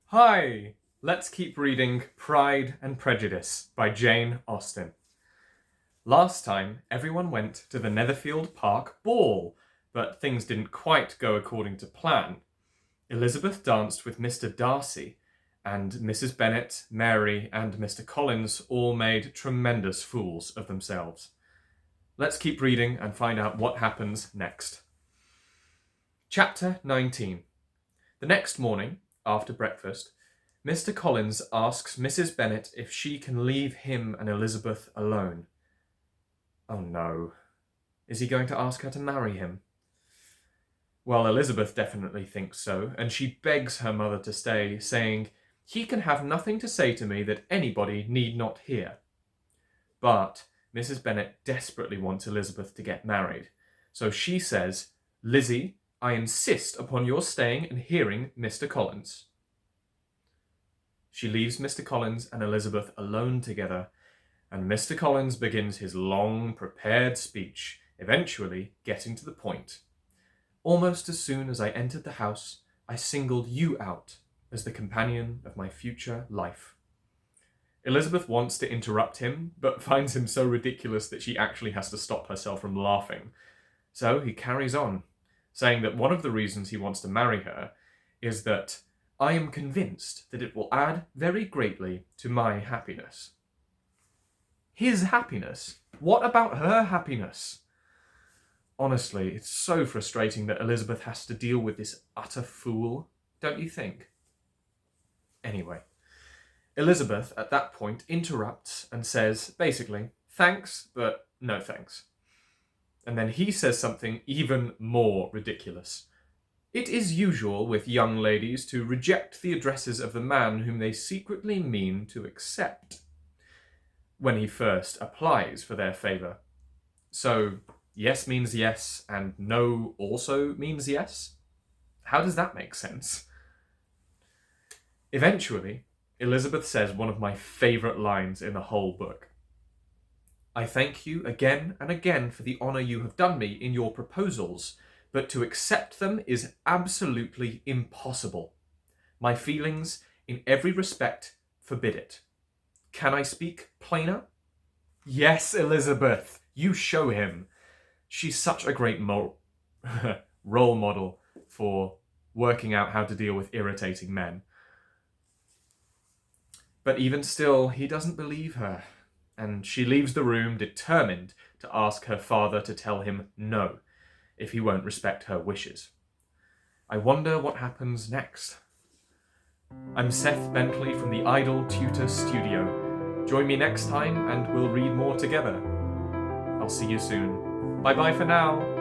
Hi! Let's keep reading Pride and Prejudice by Jane Austen. Last time, everyone went to the Netherfield Park ball, but things didn't quite go according to plan. Elizabeth danced with Mr. Darcy, and Mrs. Bennet, Mary, and Mr. Collins all made tremendous fools of themselves. Let's keep reading and find out what happens next. Chapter 19. The next morning, after breakfast, Mr. Collins asks Mrs. Bennet if she can leave him and Elizabeth alone. Oh no. Is he going to ask her to marry him? Well, Elizabeth definitely thinks so, and she begs her mother to stay, saying, "He can have nothing to say to me that anybody need not hear." But Mrs. Bennet desperately wants Elizabeth to get married, so she says, "Lizzie, I insist upon your staying and hearing Mr. Collins." She leaves Mr. Collins and Elizabeth alone together, and Mr. Collins begins his long, prepared speech, eventually getting to the point. "Almost as soon as I entered the house, I singled you out as the companion of my future life." Elizabeth wants to interrupt him, but finds him so ridiculous that she actually has to stop herself from laughing. So he carries on, saying that one of the reasons he wants to marry her is that "I am convinced that it will add very greatly to my happiness." His happiness? What about her happiness? Honestly, it's so frustrating that Elizabeth has to deal with this utter fool, don't you think? Anyway, Elizabeth at that point interrupts and says, basically, "Thanks, but no thanks." And then he says something even more ridiculous. "It is usual with young ladies to reject the addresses of the man whom they secretly mean to accept when he first applies for their favour. So, yes means yes, and no also means yes? How does that make sense?" Eventually, Elizabeth says one of my favourite lines in the whole book. "I thank you again and again for the honour you have done me in your proposals, but to accept them is absolutely impossible. My feelings, in every respect, forbid it. Can I speak plainer?" Yes, Elizabeth, you show him. She's such a great role model for working out how to deal with irritating men. But even still, he doesn't believe her, and she leaves the room determined to ask her father to tell him no, if he won't respect her wishes. I wonder what happens next. I'm Seth Bentley from the Idol Tutor Studio. Join me next time and we'll read more together. I'll see you soon. Bye bye for now.